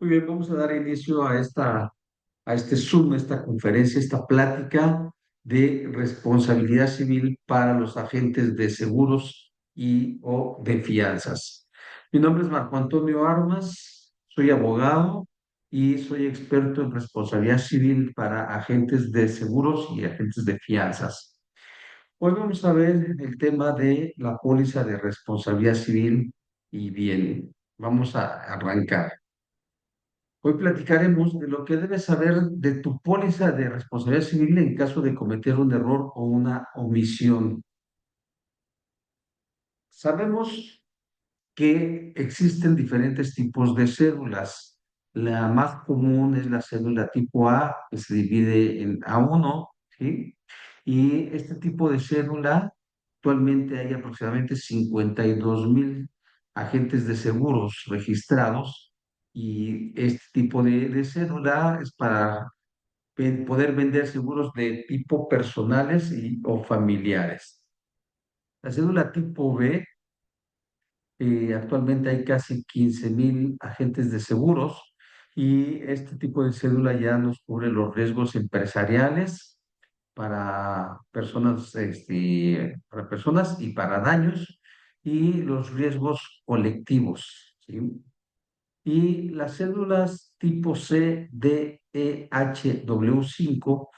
Muy bien, vamos a dar inicio a este Zoom, esta conferencia, esta plática de responsabilidad civil para los agentes de seguros y o de fianzas. Mi nombre es Marco Antonio Armas, soy abogado y soy experto en responsabilidad civil para agentes de seguros y agentes de fianzas. Hoy vamos a ver el tema de la póliza de responsabilidad civil y bien, vamos a arrancar. Hoy platicaremos de lo que debes saber de tu póliza de responsabilidad civil en caso de cometer un error o una omisión. Sabemos que existen diferentes tipos de cédulas. La más común es la cédula tipo A, que se divide en A1, ¿sí? Y este tipo de cédula, actualmente hay aproximadamente 52,000 agentes de seguros registrados y este tipo de cédula es para poder vender seguros de tipo personales o familiares. La cédula tipo B, actualmente hay casi 15,000 agentes de seguros y este tipo de cédula ya nos cubre los riesgos empresariales para personas y para daños y los riesgos colectivos, ¿sí? Y las cédulas tipo C, D, E, H, W5,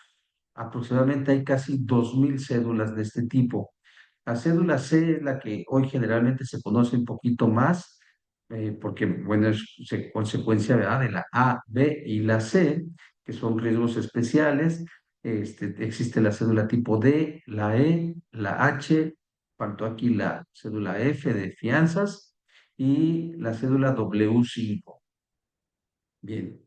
aproximadamente hay casi 2,000 cédulas de este tipo. La cédula C es la que hoy generalmente se conoce un poquito más, porque, bueno, es consecuencia, ¿verdad?, de la A, B y la C, que son riesgos especiales. Existe la cédula tipo D, la E, la H, faltó aquí la cédula F de fianzas y la cédula W5. Bien.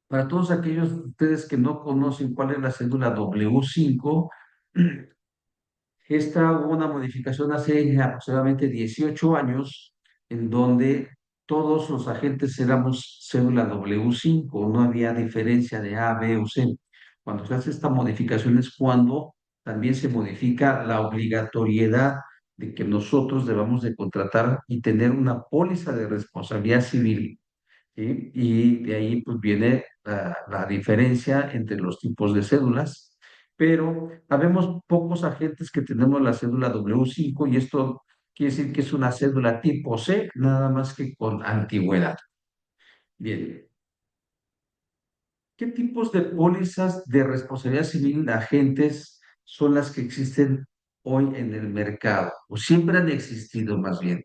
Para todos aquellos de ustedes que no conocen cuál es la cédula W5, esta hubo una modificación hace aproximadamente 18 años, en donde todos los agentes éramos cédula W5, no había diferencia de A, B o C. Cuando se hace esta modificación es cuando también se modifica la obligatoriedad de que nosotros debamos de contratar y tener una póliza de responsabilidad civil, ¿sí? Y de ahí pues viene la diferencia entre los tipos de cédulas, pero habemos pocos agentes que tenemos la cédula W5 y esto quiere decir que es una cédula tipo C, nada más que con antigüedad. Bien, ¿qué tipos de pólizas de responsabilidad civil de agentes son las que existen hoy en el mercado? O siempre han existido más bien.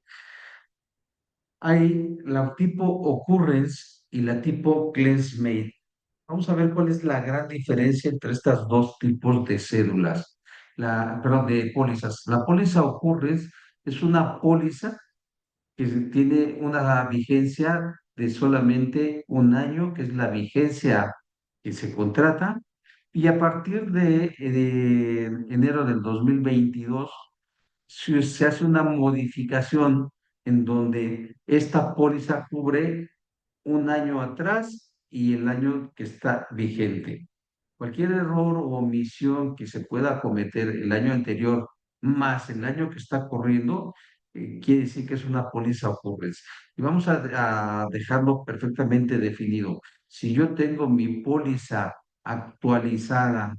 Hay la tipo occurrence y la tipo claims-made. Vamos a ver cuál es la gran diferencia entre estas dos tipos de cédulas, perdón, de pólizas. La póliza occurrence es una póliza que tiene una vigencia de solamente un año, que es la vigencia que se contrata, y a partir de enero del 2022 se hace una modificación en donde esta póliza cubre un año atrás y el año que está vigente. Cualquier error o omisión que se pueda cometer el año anterior más el año que está corriendo, quiere decir que es una póliza ocurrence. Y vamos a dejarlo perfectamente definido. Si yo tengo mi póliza actualizada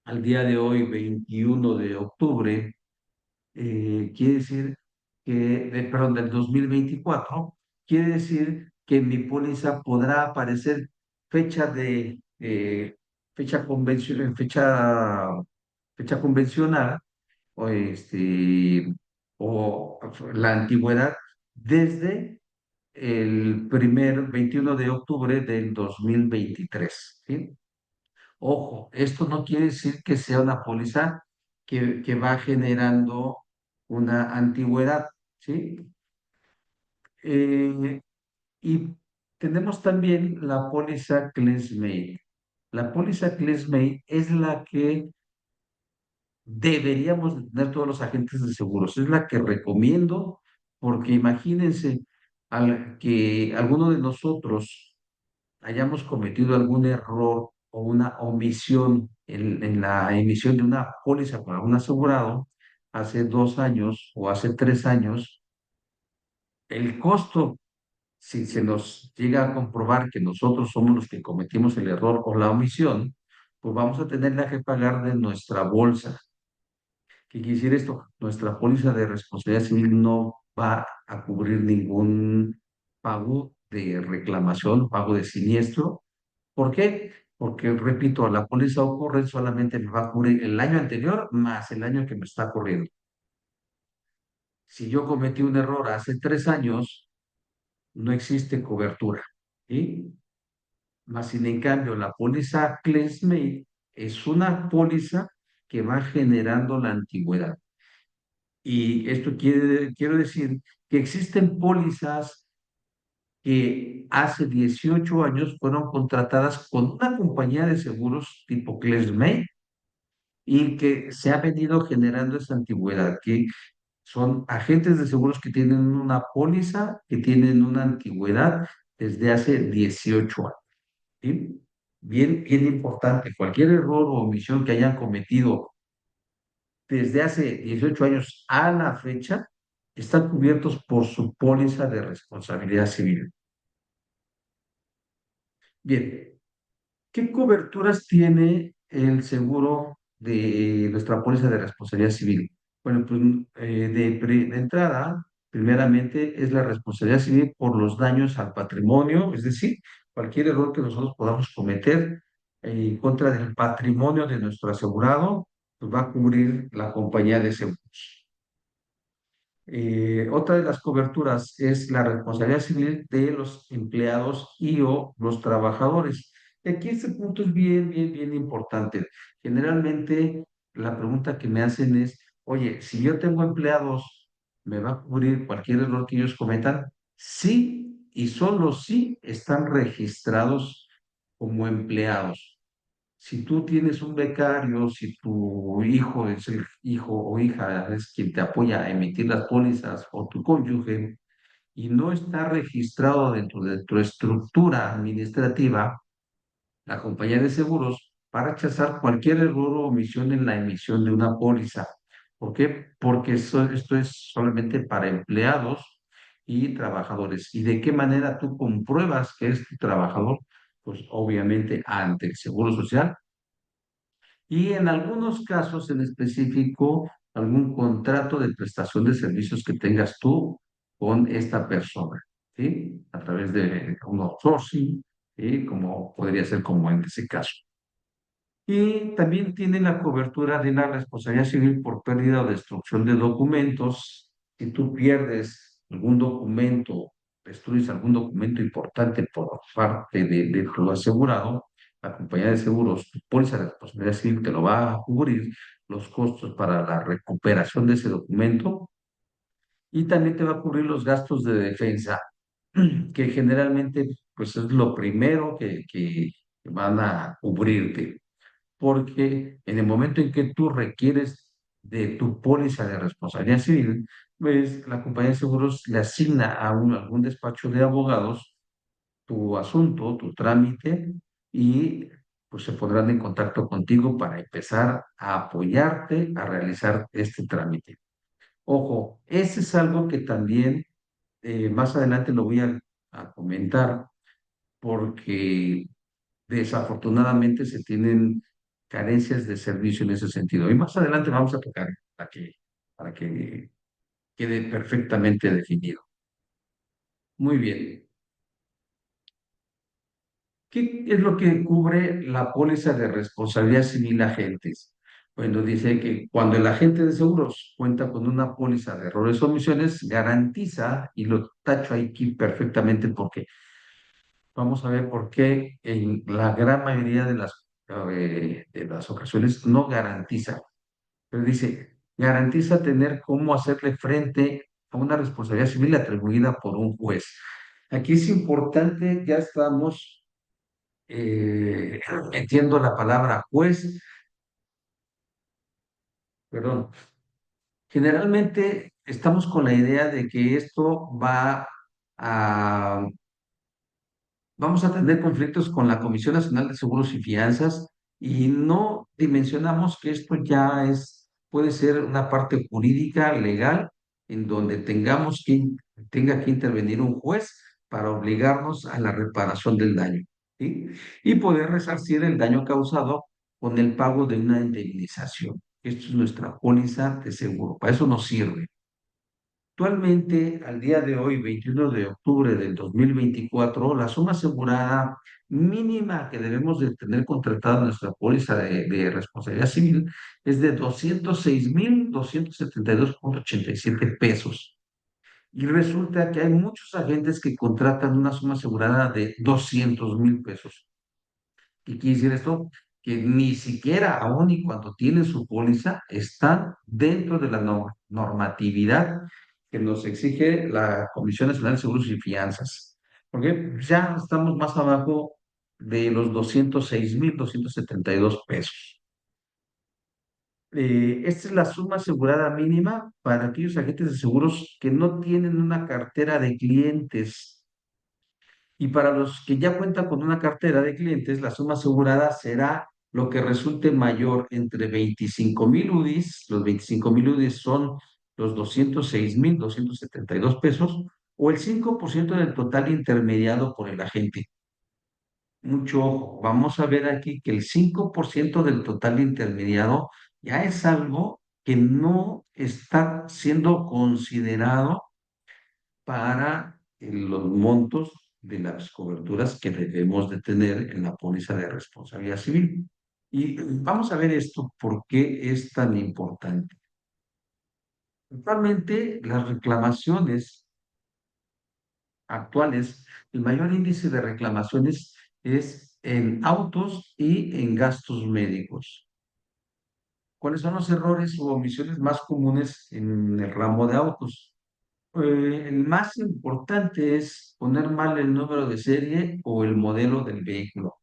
al día de hoy, 21 de octubre, quiere decir perdón, del 2024, quiere decir que en mi póliza podrá aparecer fecha fecha fecha convencional o, o la antigüedad desde el primer 21 de octubre del 2023, ¿sí? Ojo, esto no quiere decir que sea una póliza que va generando una antigüedad, ¿sí? Eh, y tenemos también la póliza Claims-Made. La póliza Claims-Made es la que deberíamos de tener todos los agentes de seguros. Es la que recomiendo porque imagínense que alguno de nosotros hayamos cometido algún error o una omisión en la emisión de una póliza para un asegurado hace 2 años o hace 3 años, el costo Si se nos llega a comprobar que nosotros somos los que cometimos el error o la omisión, pues vamos a tenerla que pagar de nuestra bolsa. ¿Qué quiere decir esto? Nuestra póliza de responsabilidad civil no va a cubrir ningún pago de reclamación, pago de siniestro. ¿Por qué? Porque, repito, la póliza ocurre solamente me va a cubrir el año anterior más el año que me está corriendo. Si yo cometí un error hace 3 años, no existe cobertura. ¿Sí? Más sin en cambio, la póliza Claims-Made es una póliza que va generando la antigüedad. Y esto quiero decir que existen pólizas que hace 18 años fueron contratadas con una compañía de seguros tipo Claims-Made y que se ha venido generando esa antigüedad, que son agentes de seguros que tienen una póliza, que tienen una antigüedad desde hace 18 años. ¿Sí? Bien, bien importante, cualquier error o omisión que hayan cometido desde hace 18 años a la fecha, están cubiertos por su póliza de responsabilidad civil. Bien, ¿qué coberturas tiene el seguro de nuestra póliza de responsabilidad civil? Bueno, pues de entrada, primeramente es la responsabilidad civil por los daños al patrimonio, es decir, cualquier error que nosotros podamos cometer en contra del patrimonio de nuestro asegurado, pues va a cubrir la compañía de seguros. Otra de las coberturas es la responsabilidad civil de los empleados y o los trabajadores. Y aquí este punto es bien, bien, bien importante. Generalmente la pregunta que me hacen es, oye, si yo tengo empleados, ¿me va a cubrir cualquier error que ellos cometan? Sí, y solo si están registrados como empleados. Si tú tienes un becario, si tu hijo es el hijo o hija es quien te apoya a emitir las pólizas o tu cónyuge y no está registrado dentro de tu estructura administrativa, la compañía de seguros va a rechazar cualquier error o omisión en la emisión de una póliza. ¿Por qué? Porque esto es solamente para empleados y trabajadores. ¿Y de qué manera tú compruebas que es tu trabajador? Pues obviamente ante el Seguro Social y en algunos casos en específico, algún contrato de prestación de servicios que tengas tú con esta persona, ¿sí? A través de un outsourcing, ¿sí? Como podría ser como en ese caso. Y también tiene la cobertura de la responsabilidad civil por pérdida o destrucción de documentos. Si tú pierdes algún documento, destruyes algún documento importante por parte de tu asegurado, la compañía de seguros, tu póliza de responsabilidad civil te lo va a cubrir los costos para la recuperación de ese documento y también te va a cubrir los gastos de defensa, que generalmente pues es lo primero que van a cubrirte porque en el momento en que tú requieres de tu póliza de responsabilidad civil, pues la compañía de seguros le asigna a algún despacho de abogados tu asunto, tu trámite, y pues se pondrán en contacto contigo para empezar a apoyarte a realizar este trámite. Ojo, ese es algo que también más adelante lo voy a comentar porque desafortunadamente se tienen carencias de servicio en ese sentido. Y más adelante vamos a tocar para que quede perfectamente definido. Muy bien. ¿Qué es lo que cubre la póliza de responsabilidad civil agentes? Bueno, dice que cuando el agente de seguros cuenta con una póliza de errores o omisiones, garantiza, y lo tacho aquí perfectamente porque vamos a ver por qué en la gran mayoría de las ocasiones no garantiza. Pero dice, garantiza tener cómo hacerle frente a una responsabilidad civil atribuida por un juez. Aquí es importante, ya estamos metiendo la palabra juez, perdón. Generalmente estamos con la idea de que esto a vamos a tener conflictos con la Comisión Nacional de Seguros y Fianzas y no dimensionamos que esto ya puede ser una parte jurídica, legal, en donde tenga que intervenir un juez para obligarnos a la reparación del daño, ¿sí? Y poder resarcir el daño causado con el pago de una indemnización. Esto es nuestra póliza de seguro, para eso nos sirve. Actualmente, al día de hoy, 21 de octubre del 2024, la suma asegurada mínima que debemos de tener contratada en nuestra póliza de responsabilidad civil es de 206,272,87 pesos. Y resulta que hay muchos agentes que contratan una suma asegurada de 200,000 pesos. ¿Qué quiere decir esto? Que ni siquiera, aun y cuando tienen su póliza, están dentro de la normatividad que nos exige la Comisión Nacional de Seguros y Fianzas. Porque ya estamos más abajo de los 206,272 pesos. Esta es la suma asegurada mínima para aquellos agentes de seguros que no tienen una cartera de clientes. Y para los que ya cuentan con una cartera de clientes, la suma asegurada será lo que resulte mayor entre 25,000 UDIs, los 25,000 UDIs son los 206,272 pesos, o el 5% del total intermediado por el agente. Mucho ojo, vamos a ver aquí que el 5% del total intermediado ya es algo que no está siendo considerado para los montos de las coberturas que debemos de tener en la póliza de responsabilidad civil. Y vamos a ver esto, ¿por qué es tan importante? Actualmente, las reclamaciones actuales, el mayor índice de reclamaciones es en autos y en gastos médicos. ¿Cuáles son los errores o omisiones más comunes en el ramo de autos? El más importante es poner mal el número de serie o el modelo del vehículo.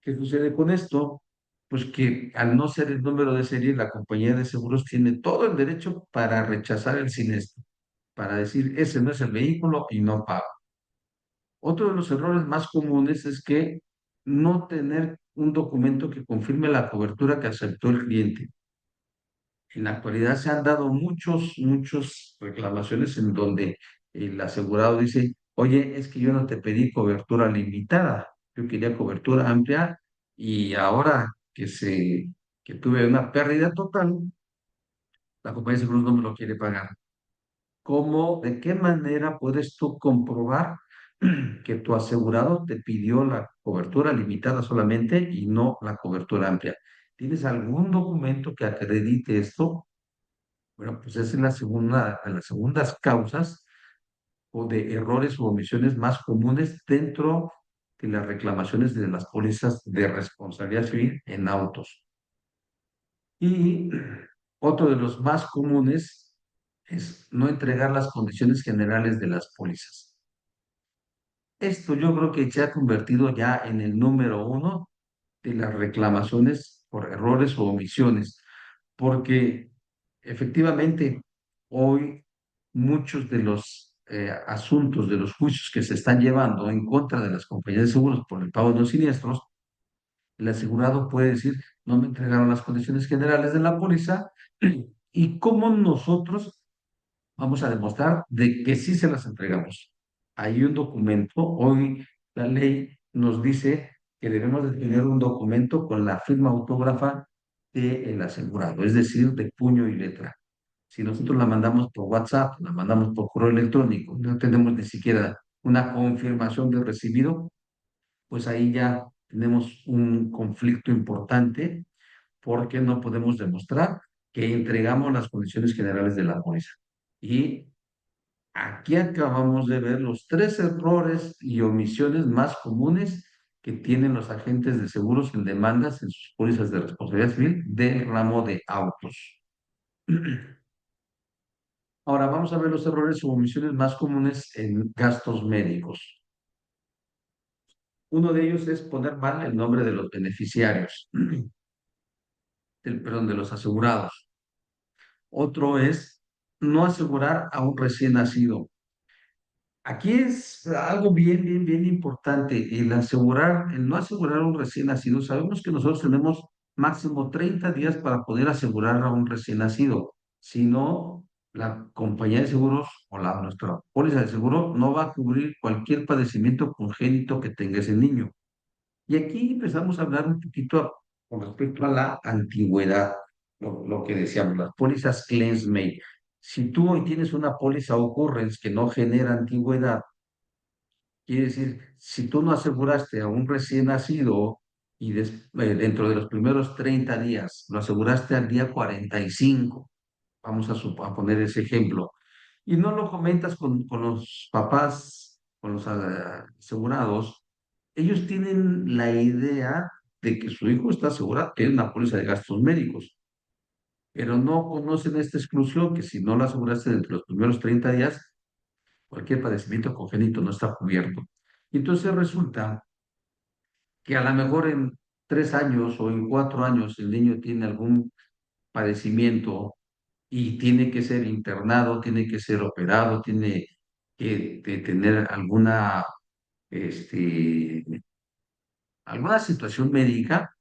¿Qué sucede con esto? Pues que al no ser el número de serie, la compañía de seguros tiene todo el derecho para rechazar el siniestro, para decir, ese no es el vehículo y no paga. Otro de los errores más comunes es que no tener un documento que confirme la cobertura que aceptó el cliente. En la actualidad se han dado muchas reclamaciones en donde el asegurado dice, oye, es que yo no te pedí cobertura limitada, yo quería cobertura amplia y ahora que tuve una pérdida total, la compañía de seguros no me lo quiere pagar. ¿Cómo, de qué manera puedes tú comprobar que tu asegurado te pidió la cobertura limitada solamente y no la cobertura amplia? ¿Tienes algún documento que acredite esto? Bueno, pues esa es la segunda, de las segundas causas o de errores o omisiones más comunes dentro de las reclamaciones de las pólizas de responsabilidad civil en autos. Y otro de los más comunes es no entregar las condiciones generales de las pólizas. Esto yo creo que se ha convertido ya en el número uno de las reclamaciones por errores o omisiones, porque efectivamente hoy muchos de los asuntos, de los juicios que se están llevando en contra de las compañías de seguros por el pago de los siniestros, el asegurado puede decir, no me entregaron las condiciones generales de la póliza y cómo nosotros vamos a demostrar de que sí se las entregamos. Hay un documento, hoy la ley nos dice que debemos de tener un documento con la firma autógrafa del asegurado, es decir, de puño y letra. Si nosotros la mandamos por WhatsApp, la mandamos por correo electrónico, no tenemos ni siquiera una confirmación de recibido, pues ahí ya tenemos un conflicto importante porque no podemos demostrar que entregamos las condiciones generales de la póliza. Y aquí acabamos de ver los tres errores y omisiones más comunes que tienen los agentes de seguros en demandas en sus pólizas de responsabilidad civil del ramo de autos. Ahora vamos a ver los errores o omisiones más comunes en gastos médicos. Uno de ellos es poner mal el nombre de los beneficiarios, perdón, de los asegurados. Otro es no asegurar a un recién nacido. Aquí es algo bien importante, el no asegurar a un recién nacido. Sabemos que nosotros tenemos máximo 30 días para poder asegurar a un recién nacido. Si no, la compañía de seguros o nuestra póliza de seguro no va a cubrir cualquier padecimiento congénito que tenga ese niño. Y aquí empezamos a hablar un poquito con respecto a la antigüedad, lo que decíamos, las pólizas claims-made. Si tú hoy tienes una póliza occurrence que no genera antigüedad, quiere decir, si tú no aseguraste a un recién nacido y dentro de los primeros 30 días lo aseguraste al día 45, vamos a poner ese ejemplo, y no lo comentas con los papás, con los asegurados, ellos tienen la idea de que su hijo está asegurado, tiene una póliza de gastos médicos, pero no conocen esta exclusión que si no la aseguraste dentro de los primeros 30 días, cualquier padecimiento congénito no está cubierto. Y entonces resulta que a lo mejor en 3 años o en 4 años el niño tiene algún padecimiento y tiene que ser internado, tiene que ser operado, tiene que tener este, alguna situación médica.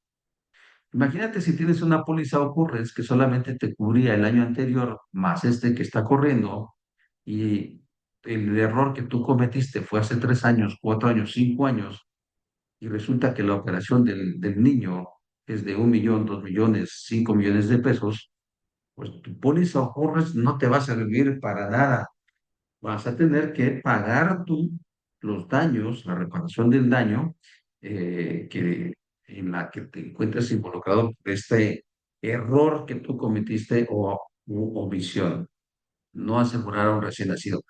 Imagínate si tienes una póliza ocurrence que solamente te cubría el año anterior más este que está corriendo y el error que tú cometiste fue hace 3 años, 4 años, 5 años y resulta que la operación del niño es de 1 millón, 2 millones, 5 millones de pesos, pues tu póliza ocurrence no te va a servir para nada. Vas a tener que pagar tú los daños, la reparación del daño en la que te encuentres involucrado por este error que tú cometiste o u omisión, no asegurar a un recién nacido.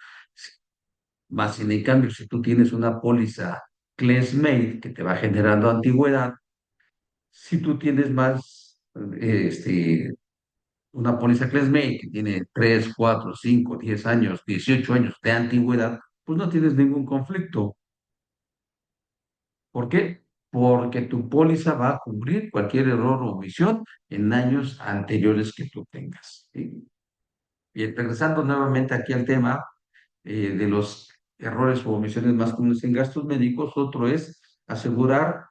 Más sin en cambio, si tú tienes una póliza claims-made que te va generando antigüedad, si tú tienes más, una póliza claims-made que tiene 3 4 5 10 años, 18 años de antigüedad, pues no tienes ningún conflicto. ¿Por qué? Porque tu póliza va a cubrir cualquier error o omisión en años anteriores que tú tengas. ¿Sí? Y regresando nuevamente aquí al tema de los errores o omisiones más comunes en gastos médicos, otro es asegurar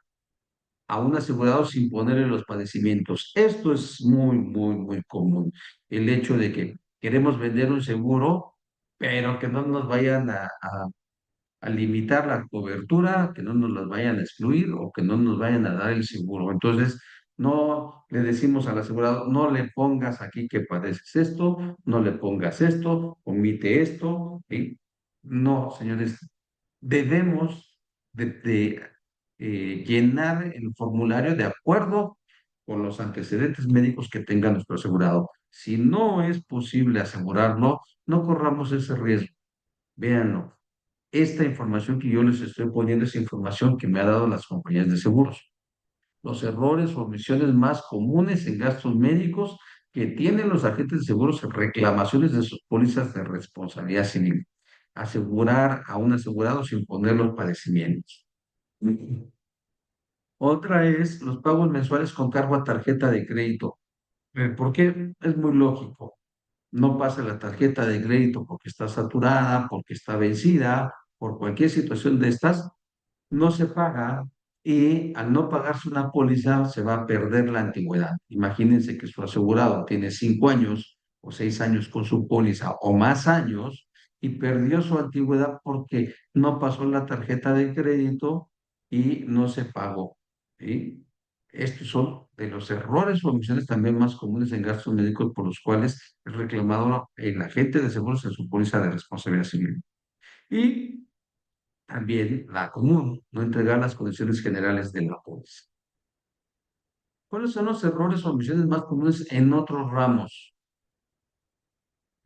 a un asegurado sin ponerle los padecimientos. Esto es muy, muy, muy común. El hecho de que queremos vender un seguro, pero que no nos vayan a limitar la cobertura, que no nos las vayan a excluir o que no nos vayan a dar el seguro. Entonces, no le decimos al asegurado, no le pongas aquí que padeces esto, no le pongas esto, omite esto. ¿Sí? No, señores, debemos de llenar el formulario de acuerdo con los antecedentes médicos que tenga nuestro asegurado. Si no es posible asegurarlo, no corramos ese riesgo. Véanlo. Esta información que yo les estoy poniendo es información que me ha dado las compañías de seguros. Los errores o omisiones más comunes en gastos médicos que tienen los agentes de seguros en reclamaciones de sus pólizas de responsabilidad civil. Asegurar a un asegurado sin poner los padecimientos. Otra es los pagos mensuales con cargo a tarjeta de crédito. ¿Por qué? Es muy lógico. No pasa la tarjeta de crédito porque está saturada, porque está vencida, por cualquier situación de estas, no se paga y al no pagarse una póliza se va a perder la antigüedad. Imagínense que su asegurado tiene 5 años o 6 años con su póliza o más años y perdió su antigüedad porque no pasó la tarjeta de crédito y no se pagó. ¿Sí? Estos son de los errores o omisiones también más comunes en gastos médicos por los cuales es reclamado el agente de seguros en su póliza de responsabilidad civil. Y también la común, no entregar las condiciones generales de la póliza. ¿Cuáles son los errores o omisiones más comunes en otros ramos?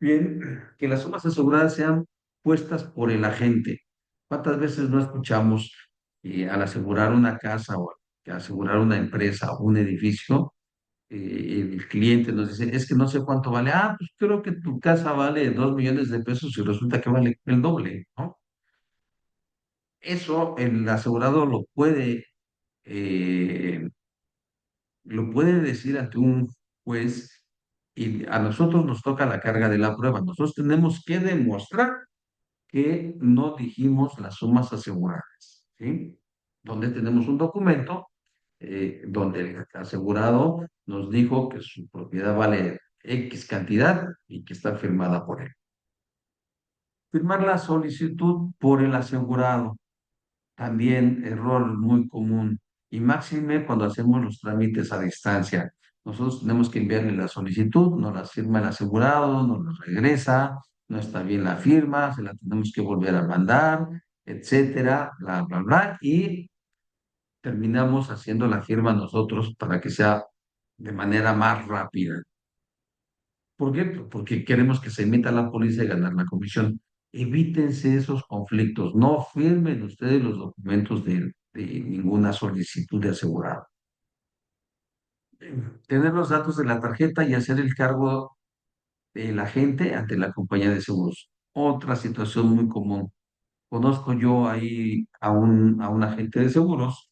Bien, que las sumas aseguradas sean puestas por el agente. ¿Cuántas veces no escuchamos al asegurar una casa o al asegurar una empresa o un edificio, el cliente nos dice, es que no sé cuánto vale. Ah, pues creo que tu casa vale 2 millones de pesos y resulta que vale el doble, ¿no? Eso el asegurado eh, lo puede decir ante un juez y a nosotros nos toca la carga de la prueba. Nosotros tenemos que demostrar que no dijimos las sumas aseguradas, ¿sí? Donde tenemos un documento donde el asegurado nos dijo que su propiedad vale X cantidad y que está firmada por él. Firmar la solicitud por el asegurado. También error muy común y máxime cuando hacemos los trámites a distancia. Nosotros tenemos que enviarle la solicitud, nos la firma el asegurado, nos la regresa, no está bien la firma, se la tenemos que volver a mandar, etcétera, bla, bla, bla, y terminamos haciendo la firma nosotros para que sea de manera más rápida. ¿Por qué? Porque queremos que se emita la póliza y ganar la comisión. Evítense esos conflictos. No firmen ustedes los documentos de ninguna solicitud de asegurado. Tener los datos de la tarjeta y hacer el cargo del agente ante la compañía de seguros. Otra situación muy común. Conozco yo ahí a un agente de seguros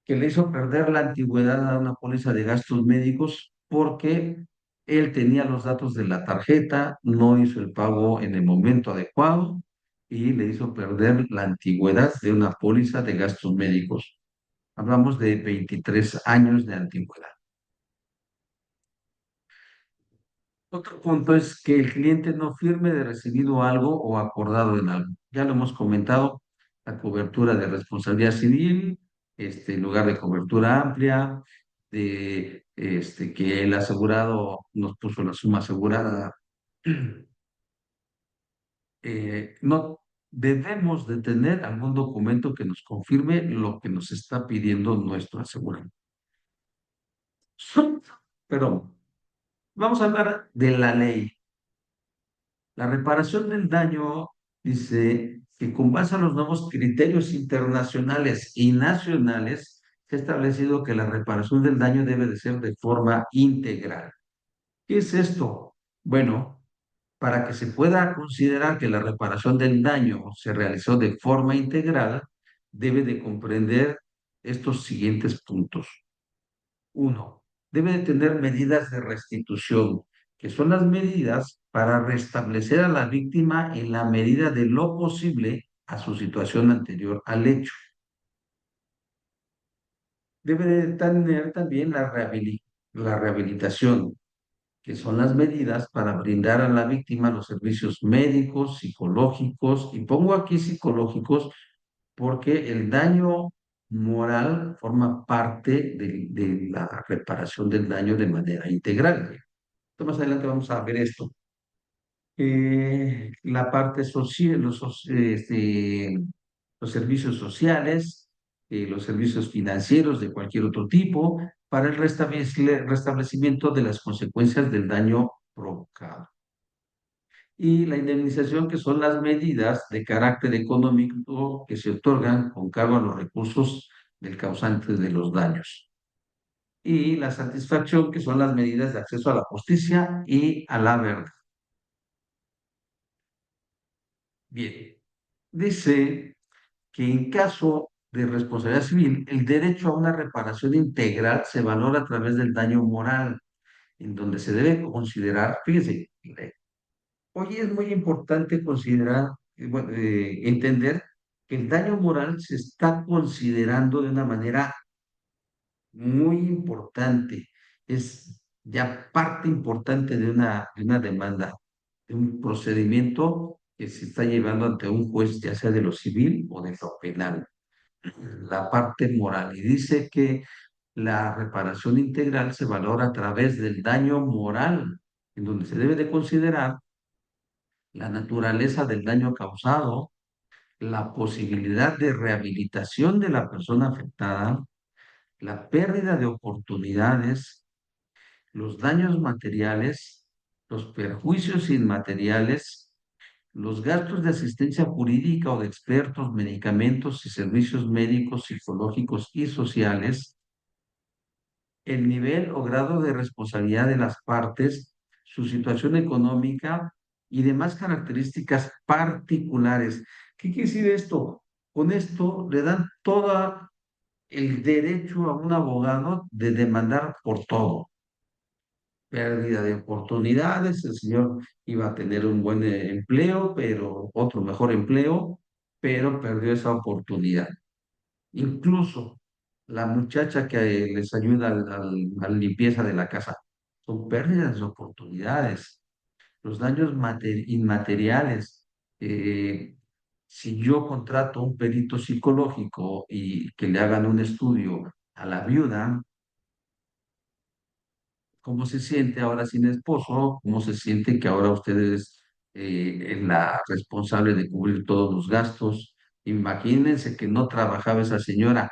que le hizo perder la antigüedad a una póliza de gastos médicos porque él tenía los datos de la tarjeta, no hizo el pago en el momento adecuado y le hizo perder la antigüedad de una póliza de gastos médicos. Hablamos de 23 años de antigüedad. Otro punto es que el cliente no firme de recibido algo o acordado en algo. Ya lo hemos comentado, la cobertura de responsabilidad civil, en lugar de cobertura amplia, de que el asegurado nos puso la suma asegurada. No debemos de tener algún documento que nos confirme lo que nos está pidiendo nuestro asegurado. Pero vamos a hablar de la ley. La reparación del daño dice que con base a los nuevos criterios internacionales y nacionales, se ha establecido que la reparación del daño debe de ser de forma integral. ¿Qué es esto? Bueno, para que se pueda considerar que la reparación del daño se realizó de forma integral, debe de comprender estos siguientes puntos. Uno, debe de tener medidas de restitución, que son las medidas para restablecer a la víctima en la medida de lo posible a su situación anterior al hecho. Debe de tener también la rehabilitación, que son las medidas para brindar a la víctima los servicios médicos, psicológicos, y pongo aquí psicológicos porque el daño moral forma parte de la reparación del daño de manera integral. Entonces, más adelante vamos a ver esto. La parte social, los servicios sociales, los servicios financieros de cualquier otro tipo, para el restablecimiento de las consecuencias del daño provocado. Y la indemnización, que son las medidas de carácter económico que se otorgan con cargo a los recursos del causante de los daños. Y la satisfacción, que son las medidas de acceso a la justicia y a la verdad. Bien, dice que en caso de responsabilidad civil, el derecho a una reparación integral se valora a través del daño moral, en donde se debe considerar, fíjese, hoy es muy importante considerar, bueno, entender que el daño moral se está considerando de una manera muy importante. Es ya parte importante de una demanda, de un procedimiento que se está llevando ante un juez, ya sea de lo civil o de lo penal. La parte moral. Y dice que la reparación integral se valora a través del daño moral, en donde se debe de considerar la naturaleza del daño causado, la posibilidad de rehabilitación de la persona afectada, la pérdida de oportunidades, los daños materiales, los perjuicios inmateriales, los gastos de asistencia jurídica o de expertos, medicamentos y servicios médicos, psicológicos y sociales, el nivel o grado de responsabilidad de las partes, su situación económica y demás características particulares. ¿Qué quiere decir esto? Con esto le dan todo el derecho a un abogado de demandar por todo. Pérdida de oportunidades, el señor iba a tener un buen empleo, pero otro mejor empleo, pero perdió esa oportunidad. Incluso la muchacha que les ayuda a la limpieza de la casa. son pérdidas de oportunidades. Los daños inmateriales. eh, si yo contrato un perito psicológico y que le hagan un estudio a la viuda, cómo se siente ahora sin esposo, cómo se siente que ahora usted es la responsable de cubrir todos los gastos. Imagínense que no trabajaba esa señora.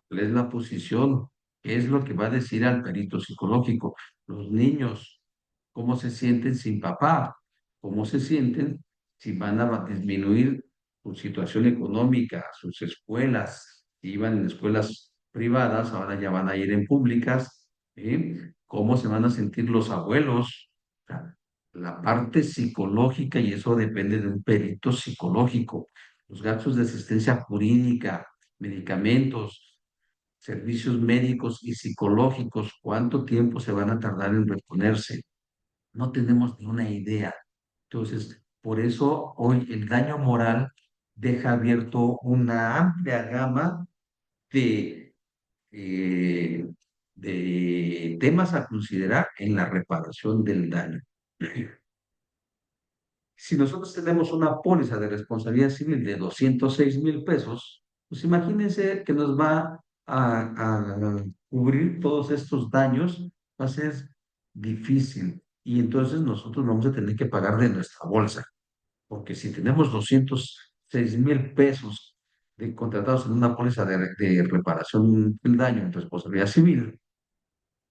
¿Cuál es la posición? ¿Qué es lo que va a decir al perito psicológico? Los niños, ¿cómo se sienten sin papá? ¿Cómo se sienten si van a disminuir su situación económica, sus escuelas? Si iban en escuelas privadas, ahora ya van a ir en públicas. ¿Cómo se van a sentir los abuelos? O sea, la parte psicológica, y eso depende de un perito psicológico, los gastos de asistencia jurídica, medicamentos, servicios médicos y psicológicos, ¿cuánto tiempo se van a tardar en reponerse? No tenemos ni una idea. Entonces, por eso hoy el daño moral deja abierto una amplia gama de eh, temas a considerar en la reparación del daño. Si nosotros tenemos una póliza de responsabilidad civil de 206,000 pesos, pues imagínense que nos va a cubrir todos estos daños, va a ser difícil. Y entonces nosotros vamos a tener que pagar de nuestra bolsa, porque si tenemos 206,000 pesos contratados en una póliza de reparación del daño en responsabilidad civil,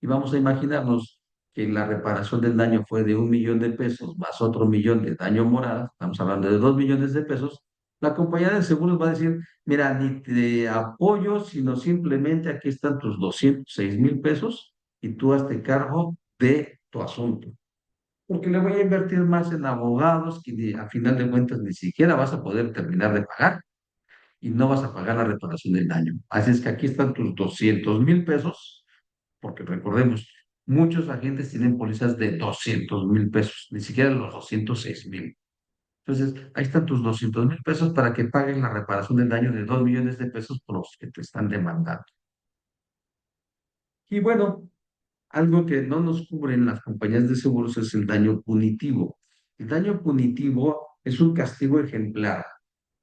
y vamos a imaginarnos que la reparación del daño fue de 1 millón de pesos más otro millón de daño moral, estamos hablando de 2 millones de pesos, la compañía de seguros va a decir, mira, ni te apoyo, sino simplemente aquí están tus 206,000 pesos y tú hazte cargo de tu asunto. Porque le voy a invertir más en abogados que a final de cuentas ni siquiera vas a poder terminar de pagar y no vas a pagar la reparación del daño. Así es que aquí están tus 200,000 pesos, porque recordemos, muchos agentes tienen pólizas de 200,000 pesos, ni siquiera los 206,000. Entonces, ahí están tus 200,000 pesos para que paguen la reparación del daño de 2 millones de pesos por los que te están demandando. Y bueno, algo que no nos cubren las compañías de seguros es el daño punitivo. El daño punitivo es un castigo ejemplar.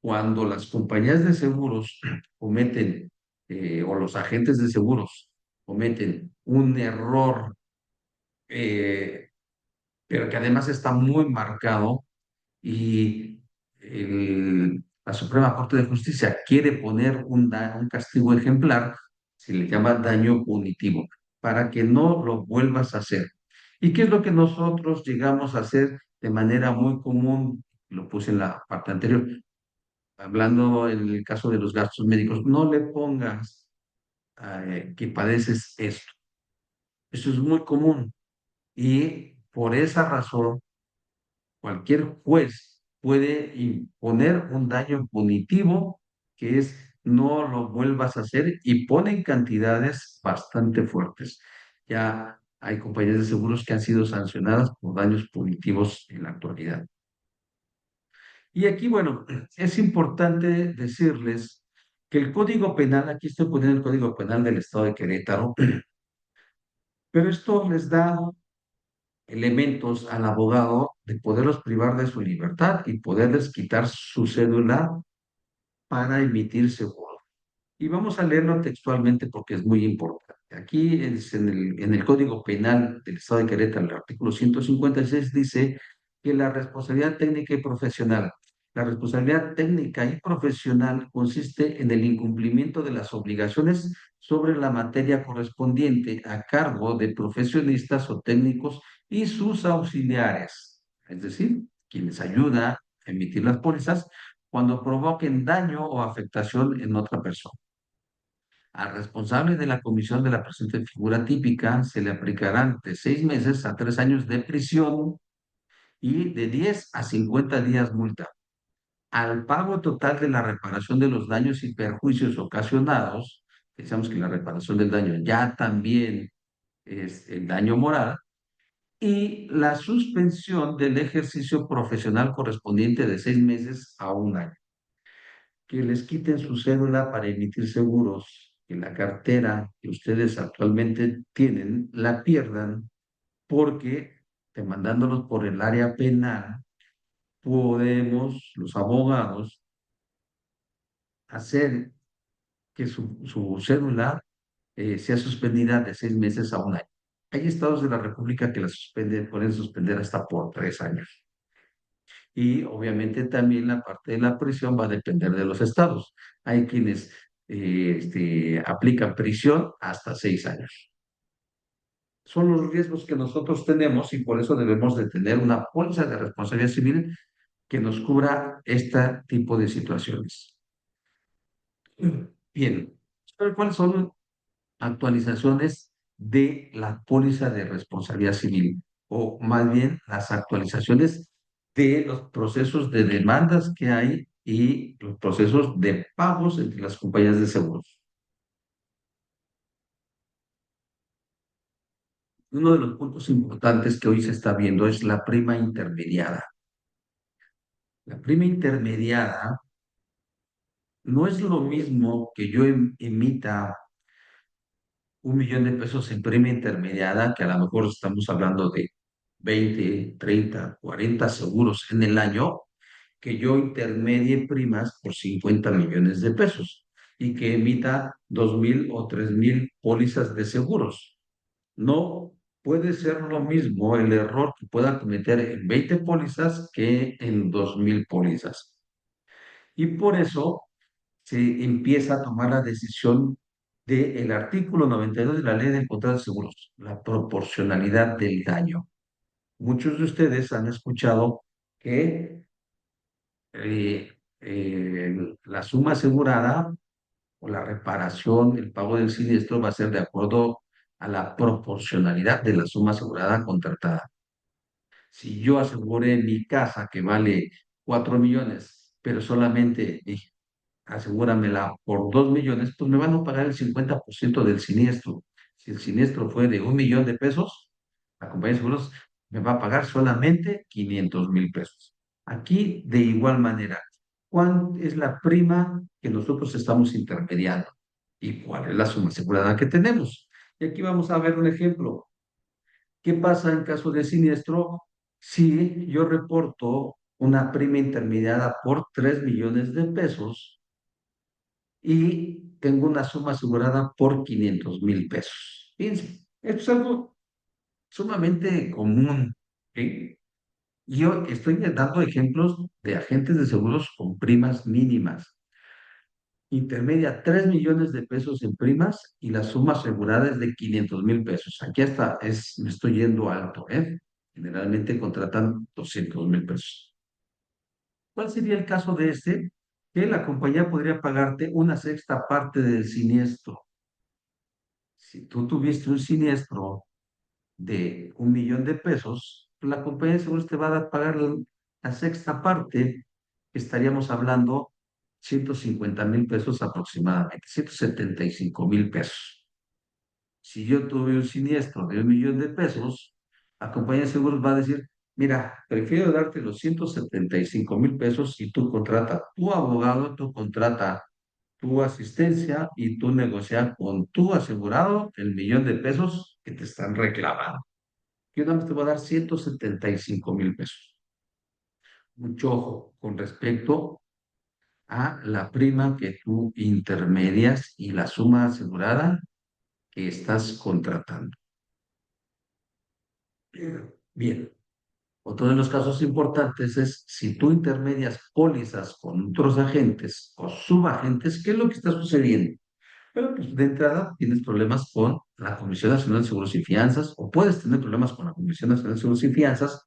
Cuando las compañías de seguros cometen, o los agentes de seguros cometen un error, eh, pero que además está muy marcado y la Suprema Corte de Justicia quiere poner un castigo ejemplar, se le llama daño punitivo, para que no lo vuelvas a hacer. ¿Y qué es lo que nosotros llegamos a hacer de manera muy común? Lo puse en la parte anterior, hablando en el caso de los gastos médicos, no le pongas que padeces esto. Eso es muy común y por esa razón cualquier juez puede imponer un daño punitivo, que es no lo vuelvas a hacer, y ponen cantidades bastante fuertes. Ya hay compañías de seguros que han sido sancionadas por daños punitivos en la actualidad. Y aquí, bueno, es importante decirles que el Código Penal, aquí estoy poniendo el Código Penal del Estado de Querétaro, pero esto les da elementos al abogado de poderlos privar de su libertad y poderles quitar su cédula para emitir seguro. Y vamos a leerlo textualmente porque es muy importante. Aquí es en el Código Penal del Estado de Querétaro, el artículo 156 dice que la responsabilidad técnica y profesional. La responsabilidad técnica y profesional consiste en el incumplimiento de las obligaciones sobre la materia correspondiente a cargo de profesionistas o técnicos y sus auxiliares, es decir, quienes ayudan a emitir las pólizas cuando provoquen daño o afectación en otra persona. Al responsable de la comisión de la presente figura típica se le aplicarán de 6 meses a 3 años de prisión y de 10 a 50 días multa. Al pago total de la reparación de los daños y perjuicios ocasionados, pensamos que la reparación del daño ya también es el daño moral, y la suspensión del ejercicio profesional correspondiente de 6 meses a un año. Que les quiten su cédula para emitir seguros, que la cartera que ustedes actualmente tienen la pierdan porque demandándolos por el área penal, podemos, los abogados, hacer que su cédula sea suspendida de 6 meses a un año. Hay estados de la República que la suspenden, pueden suspender hasta por 3 años. Y obviamente también la parte de la prisión va a depender de los estados. Hay quienes aplican prisión hasta 6 años. Son los riesgos que nosotros tenemos y por eso debemos de tener una póliza de responsabilidad civil que nos cubra este tipo de situaciones. Bien, ¿cuáles son actualizaciones de la póliza de responsabilidad civil? O más bien las actualizaciones de los procesos de demandas que hay y los procesos de pagos entre las compañías de seguros. Uno de los puntos importantes que hoy se está viendo es la prima intermediada. La prima intermediada no es lo mismo que yo emita 1 millón de pesos en prima intermediada, que a lo mejor estamos hablando de 20, 30, 40 seguros en el año, que yo intermedie primas por 50 millones de pesos y que emita 2,000 o 3,000 pólizas de seguros. No puede ser lo mismo el error que pueda cometer en 20 pólizas que en 2,000 pólizas. Y por eso se empieza a tomar la decisión del artículo 92 de la Ley de Contratos de Seguros, la proporcionalidad del daño. Muchos de ustedes han escuchado que la suma asegurada o la reparación, el pago del siniestro va a ser de acuerdo a la proporcionalidad de la suma asegurada contratada. Si yo aseguré mi casa que vale 4 millones, pero solamente asegúramela por 2 millones, pues me van a pagar el 50% del siniestro. Si el siniestro fue de 1 millón de pesos, la compañía de seguros me va a pagar solamente 500,000 pesos. Aquí, de igual manera, ¿cuál es la prima que nosotros estamos intermediando? ¿Y cuál es la suma asegurada que tenemos? Y aquí vamos a ver un ejemplo. ¿Qué pasa en caso de siniestro si yo reporto una prima intermediada por 3 millones de pesos y tengo una suma asegurada por 500,000 pesos? Fíjense, esto es algo sumamente común. ¿Sí? Yo estoy dando ejemplos de agentes de seguros con primas mínimas. Intermedia 3 millones de pesos en primas y la suma asegurada es de 500,000 pesos. Aquí hasta me estoy yendo alto, ¿eh? Generalmente contratan 200,000 pesos. ¿Cuál sería el caso de este? Que la compañía podría pagarte una sexta parte del siniestro. Si tú tuviste un siniestro de 1 millón de pesos, la compañía de seguros te va a pagar la sexta parte, estaríamos hablando 150,000 pesos aproximadamente, 175,000 pesos. Si yo tuve un siniestro de 1 millón de pesos, la compañía de seguros va a decir, mira, prefiero darte los 175,000 pesos y tú contrata tu abogado, tú contrata tu asistencia y tú negocia con tu asegurado el 1 millón de pesos que te están reclamando. Yo nada más te voy a dar 175,000 pesos. Mucho ojo con respecto a la prima que tú intermedias y la suma asegurada que estás contratando. Bien. Otro de los casos importantes es si tú intermedias pólizas con otros agentes o subagentes, ¿qué es lo que está sucediendo? Bueno, pues de entrada tienes problemas con la Comisión Nacional de Seguros y Fianzas o puedes tener problemas con la Comisión Nacional de Seguros y Fianzas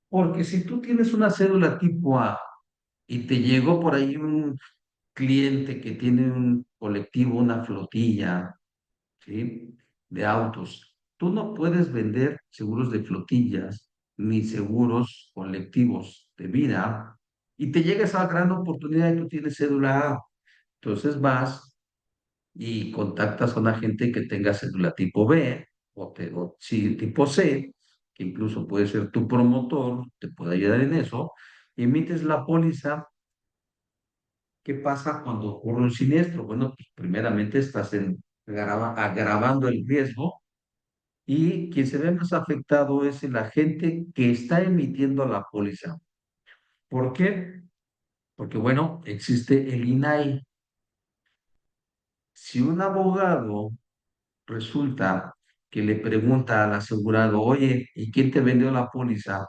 porque si tú tienes una cédula tipo A y te llegó por ahí un cliente que tiene un colectivo, una flotilla, ¿sí? De autos. Tú no puedes vender seguros de flotillas ni seguros colectivos de vida y te llega esa gran oportunidad y tú tienes cédula A. Entonces vas y contactas a una gente que tenga cédula tipo B o sí, tipo C, que incluso puede ser tu promotor, te puede ayudar en eso, emites la póliza. ¿Qué pasa cuando ocurre un siniestro? Bueno, pues primeramente estás agravando el riesgo Y quien se ve más afectado es el agente que está emitiendo la póliza. ¿Por qué? Porque, bueno, existe el INAI. Si un abogado resulta que le pregunta al asegurado, oye, ¿y quién te vendió la póliza?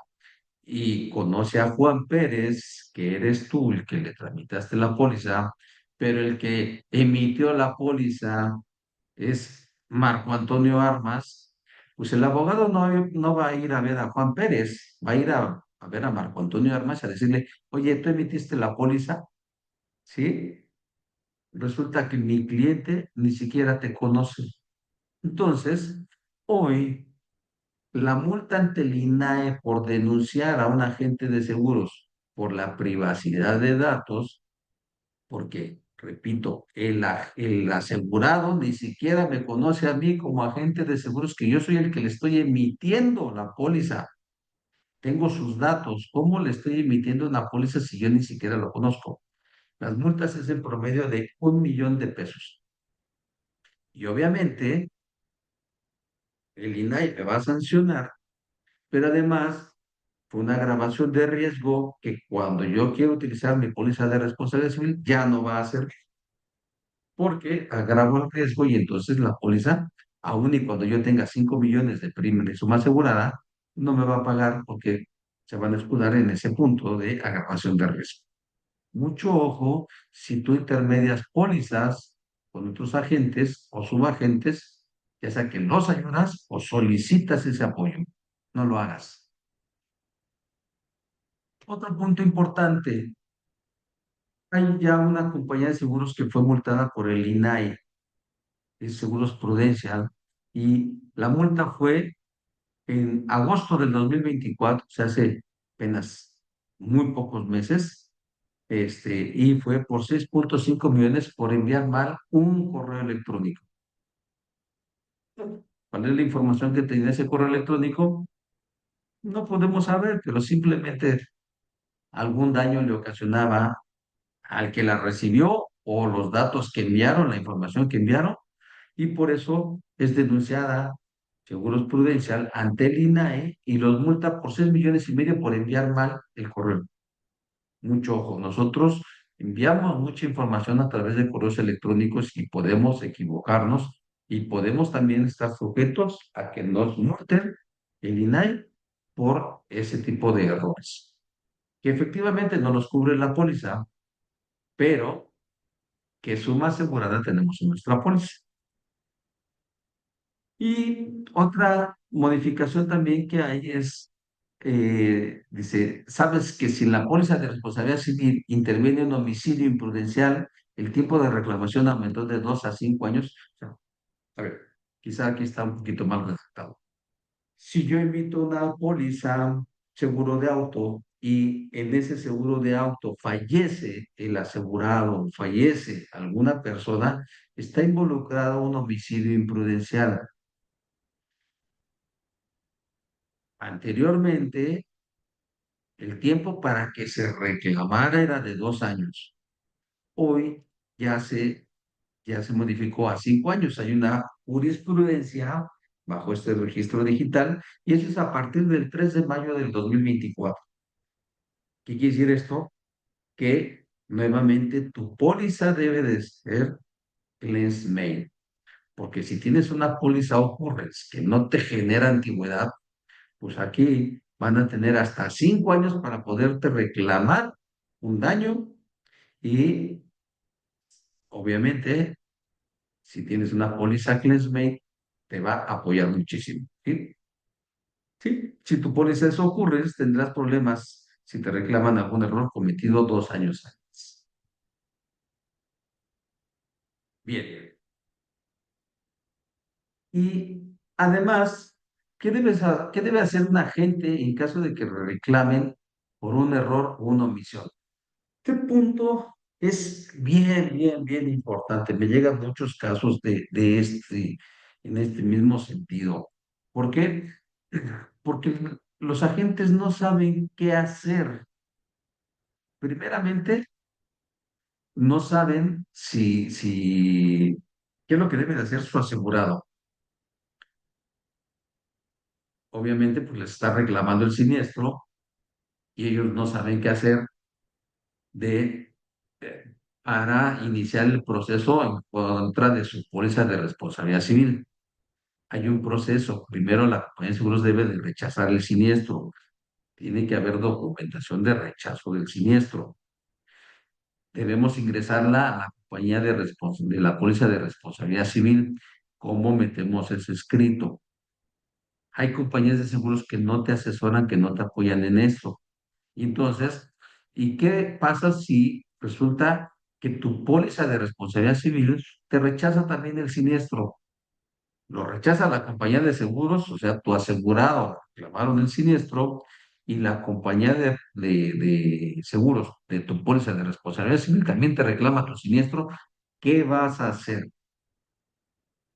Y conoce a Juan Pérez, que eres tú el que le tramitaste la póliza, pero el que emitió la póliza es Marco Antonio Armas, pues el abogado no va a ir a ver a Juan Pérez, va a ir a ver a Marco Antonio Armas a decirle, oye, tú emitiste la póliza, ¿sí? Resulta que mi cliente ni siquiera te conoce. Entonces, hoy la multa ante el INAE por denunciar a un agente de seguros por la privacidad de datos, porque, repito, el asegurado ni siquiera me conoce a mí como agente de seguros, que yo soy el que le estoy emitiendo la póliza. Tengo sus datos. ¿Cómo le estoy emitiendo una póliza si yo ni siquiera lo conozco? Las multas es en promedio de 1 millón de pesos. Y obviamente el INAI me va a sancionar, pero además fue una grabación de riesgo que cuando yo quiero utilizar mi póliza de responsabilidad civil ya no va a ser, porque agravo el riesgo y entonces la póliza, aun y cuando yo tenga 5 millones de prima de suma asegurada, no me va a pagar porque se van a escudar en ese punto de agravación de riesgo. Mucho ojo si tú intermedias pólizas con otros agentes o subagentes, ya sea que los ayudas o solicitas ese apoyo. No lo hagas. Otro punto importante, hay ya una compañía de seguros que fue multada por el INAI, es Seguros Prudencial, y la multa fue en agosto del 2024, o sea, hace apenas muy pocos meses, y fue por 6,5 millones por enviar mal un correo electrónico. ¿Cuál es la información que tenía ese correo electrónico? No podemos saber, pero simplemente algún daño le ocasionaba al que la recibió o los datos que enviaron, la información que enviaron, y por eso es denunciada Seguros Prudencial ante el INAE y los multa por 6,5 millones por enviar mal el correo. Mucho ojo, nosotros enviamos mucha información a través de correos electrónicos y podemos equivocarnos y podemos también estar sujetos a que nos multen el INAE por ese tipo de errores, que efectivamente no nos cubre la póliza, pero que suma asegurada tenemos en nuestra póliza. Y otra modificación también que hay es, dice, sabes que si en la póliza de responsabilidad civil interviene un homicidio imprudencial, el tiempo de reclamación aumentó de 2 a 5 años. O sea, a ver, quizá aquí está un poquito mal redactado. Si yo emito una póliza seguro de auto y en ese seguro de auto fallece el asegurado, fallece alguna persona, está involucrado un homicidio imprudencial. Anteriormente, el tiempo para que se reclamara era de 2 años. Hoy ya se, ya se modificó a 5 años. Hay una jurisprudencia bajo este registro digital y eso es a partir del 3 de mayo del 2024. ¿Qué quiere decir esto? Que nuevamente tu póliza debe de ser cleanse mail, porque si tienes una póliza ocurrence que no te genera antigüedad, pues aquí van a tener hasta 5 años para poderte reclamar un daño y obviamente si tienes una póliza ClaimsMate te va a apoyar muchísimo. ¿Sí? Sí, si tu póliza eso ocurre, tendrás problemas si te reclaman algún error cometido 2 años antes. Bien. Y además, ¿qué debe hacer un agente en caso de que reclamen por un error o una omisión? Este punto es bien, bien, bien importante. Me llegan muchos casos en este mismo sentido. ¿Por qué? Porque los agentes no saben qué hacer. Primeramente, no saben qué es lo que debe de hacer su asegurado. obviamente pues les está reclamando el siniestro y ellos no saben qué hacer de, para iniciar el proceso en contra de su póliza de responsabilidad civil. Hay un proceso. Primero, la compañía de seguros debe de rechazar el siniestro. Tiene que haber documentación de rechazo del siniestro. Debemos ingresarla a la compañía de la póliza de responsabilidad civil. ¿Cómo metemos ese escrito? Hay compañías de seguros que no te asesoran, que no te apoyan en eso. Y entonces, ¿y qué pasa si resulta que tu póliza de responsabilidad civil te rechaza también el siniestro? Lo rechaza la compañía de seguros, o sea, tu asegurado reclamaron el siniestro y la compañía de seguros de tu póliza de responsabilidad civil también te reclama tu siniestro. ¿Qué vas a hacer?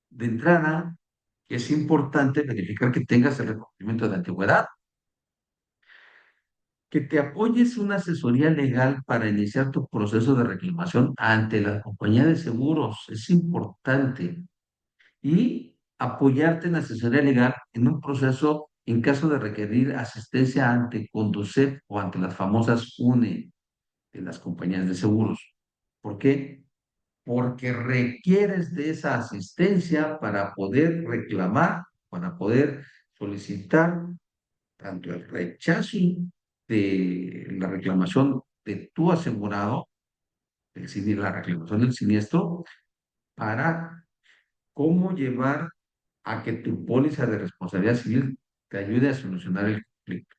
De entrada, es importante verificar que tengas el reconocimiento de antigüedad, que te apoyes una asesoría legal para iniciar tu proceso de reclamación ante la compañía de seguros. Es importante. Y apoyarte en asesoría legal en un proceso en caso de requerir asistencia ante Conducef o ante las famosas UNE de las compañías de seguros. ¿Por qué? Porque requieres de esa asistencia para poder reclamar, para poder solicitar tanto el rechazo de la reclamación de tu asegurado, la reclamación del siniestro, para cómo llevar a que tu póliza de responsabilidad civil te ayude a solucionar el conflicto.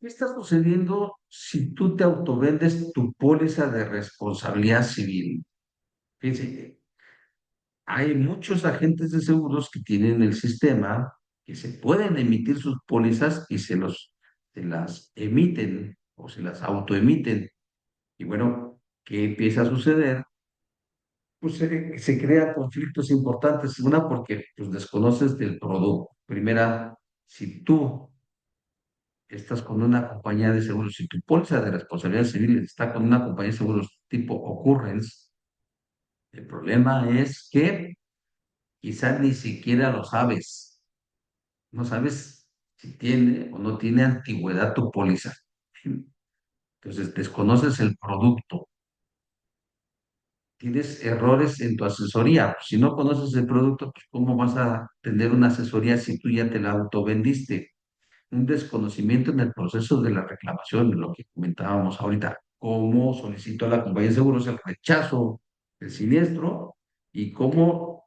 ¿Qué está sucediendo si tú te autovendes tu póliza de responsabilidad civil? Fíjense, hay muchos agentes de seguros que tienen el sistema que se pueden emitir sus pólizas y se las emiten o se las autoemiten. Y bueno, ¿qué empieza a suceder? Pues se crean conflictos importantes. Una, porque pues, desconoces del producto. Primera, si tú estás con una compañía de seguros, si tu póliza de responsabilidad civil está con una compañía de seguros tipo Occurrence, el problema es que quizás ni siquiera lo sabes. No sabes si tiene o no tiene antigüedad tu póliza. Entonces, desconoces el producto. Tienes errores en tu asesoría. Si no conoces el producto, pues ¿cómo vas a tener una asesoría si tú ya te la autovendiste? Un desconocimiento en el proceso de la reclamación, lo que comentábamos ahorita. ¿Cómo solicito a la compañía de seguros el rechazo del siniestro y cómo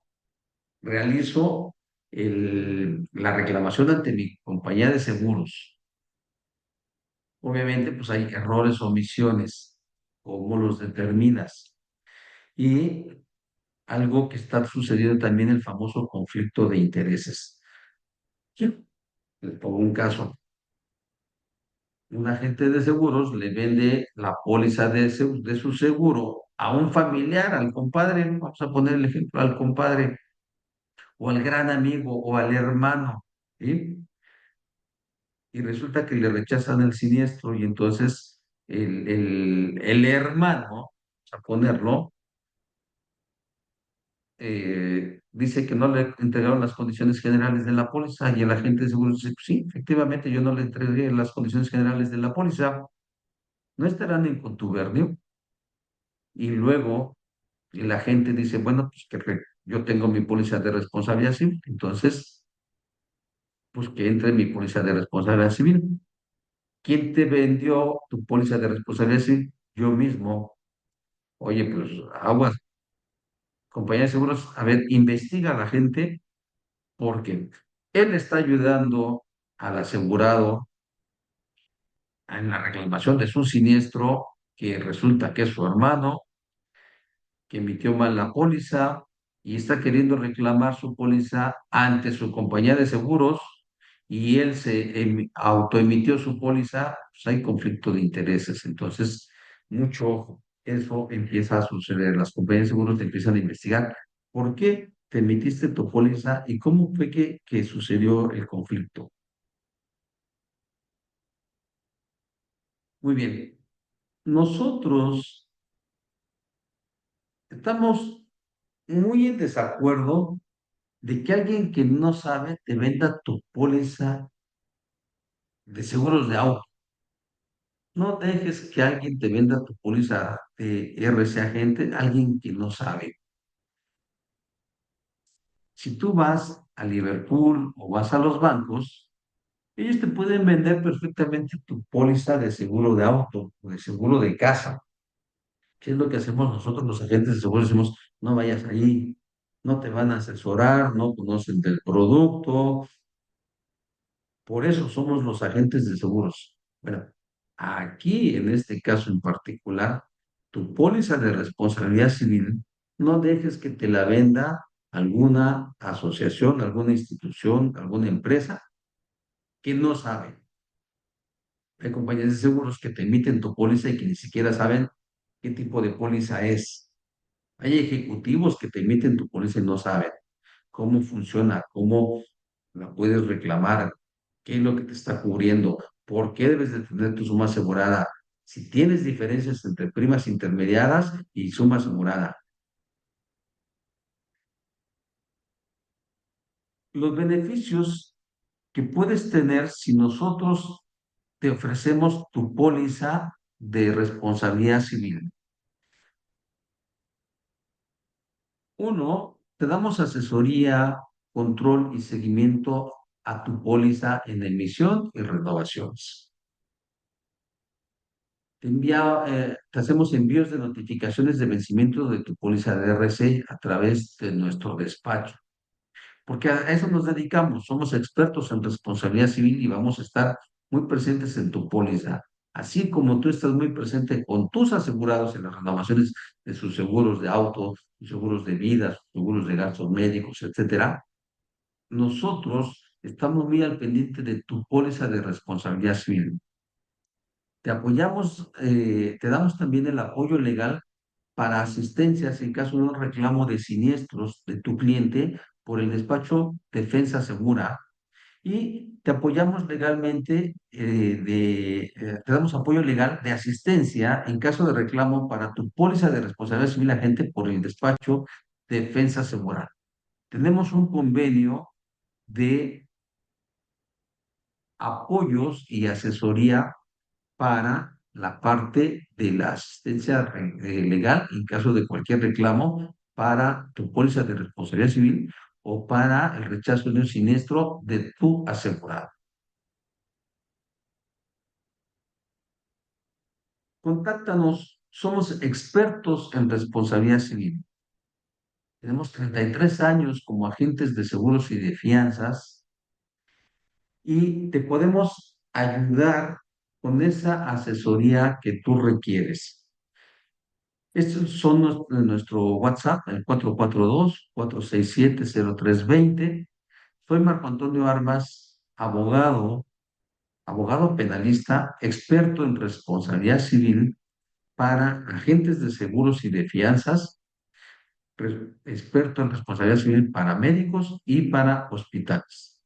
realizo la reclamación ante mi compañía de seguros? Obviamente, pues hay errores, omisiones. ¿Cómo los determinas? Y algo que está sucediendo también, el famoso conflicto de intereses. Sí. Les pongo un caso. Un agente de seguros le vende la póliza de su seguro a un familiar, al compadre, vamos a poner el ejemplo, al compadre, o al gran amigo, o al hermano, ¿sí? Y resulta que le rechazan el siniestro y entonces el hermano, vamos a ponerlo, dice que no le entregaron las condiciones generales de la póliza y el agente de seguros dice, "Pues sí, efectivamente yo no le entregué las condiciones generales de la póliza, no estarán en contubernio". Y luego la gente dice, bueno, pues yo tengo mi póliza de responsabilidad civil, entonces, pues que entre mi póliza de responsabilidad civil. ¿Quién te vendió tu póliza de responsabilidad civil? Yo mismo. Oye, pues aguas, compañía de seguros, a ver, investiga a la gente porque él está ayudando al asegurado en la reclamación de su siniestro, que resulta que es su hermano, que emitió mal la póliza y está queriendo reclamar su póliza ante su compañía de seguros y él se autoemitió su póliza, pues hay conflicto de intereses. Entonces, mucho ojo, eso empieza a suceder. Las compañías de seguros te empiezan a investigar por qué te emitiste tu póliza y cómo fue que sucedió el conflicto. Muy bien. Nosotros estamos muy en desacuerdo de que alguien que no sabe te venda tu póliza de seguros de auto. No dejes que alguien te venda tu póliza de RC Agente, alguien que no sabe. Si tú vas a Liverpool o vas a los bancos, ellos te pueden vender perfectamente tu póliza de seguro de auto o de seguro de casa. ¿Qué es lo que hacemos nosotros los agentes de seguros? Decimos, no vayas ahí, no te van a asesorar, no conocen del producto. Por eso somos los agentes de seguros. Bueno, aquí en este caso en particular, tu póliza de responsabilidad civil, no dejes que te la venda alguna asociación, alguna institución, alguna empresa que no sabe. Hay compañías de seguros que te emiten tu póliza y que ni siquiera saben qué tipo de póliza es. Hay ejecutivos que te emiten tu póliza y no saben cómo funciona, cómo la puedes reclamar, qué es lo que te está cubriendo, por qué debes de tener tu suma asegurada, si tienes diferencias entre primas intermediadas y suma asegurada. Los beneficios que puedes tener si nosotros te ofrecemos tu póliza de responsabilidad civil. Uno, te damos asesoría, control y seguimiento a tu póliza en emisión y renovaciones. Te hacemos envíos de notificaciones de vencimiento de tu póliza de RC a través de nuestro despacho, porque a eso nos dedicamos. Somos expertos en responsabilidad civil y vamos a estar muy presentes en tu póliza, así como tú estás muy presente con tus asegurados en las renovaciones de sus seguros de auto, sus seguros de vida, sus seguros de gastos médicos, etcétera. Nosotros estamos muy al pendiente de tu póliza de responsabilidad civil. Te apoyamos, te damos también el apoyo legal para asistencias en caso de un reclamo de siniestros de tu cliente por el despacho Defensa Segura y te apoyamos legalmente, te damos apoyo legal de asistencia en caso de reclamo para tu póliza de responsabilidad civil agente por el despacho Defensa Segura. Tenemos un convenio de apoyos y asesoría para la parte de la asistencia legal en caso de cualquier reclamo para tu póliza de responsabilidad civil o para el rechazo de un siniestro de tu asegurado. Contáctanos, somos expertos en responsabilidad civil. Tenemos 33 años como agentes de seguros y de fianzas y te podemos ayudar con esa asesoría que tú requieres. Estos son nuestro WhatsApp, el 442-467-0320. Soy Marco Antonio Armas, abogado penalista, experto en responsabilidad civil para agentes de seguros y de fianzas, experto en responsabilidad civil para médicos y para hospitales.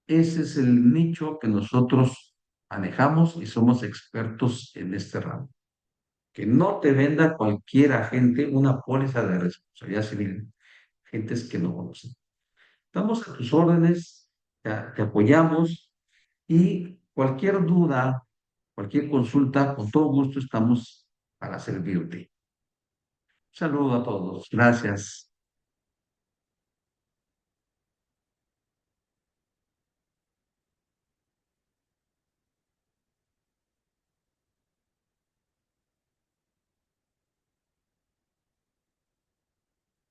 Ese es el nicho que nosotros manejamos y somos expertos en este ramo. Que no te venda cualquier agente una póliza de responsabilidad civil, gentes que no conocen. Estamos a tus órdenes, te apoyamos y cualquier duda, cualquier consulta, con todo gusto estamos para servirte. Un saludo a todos. Gracias.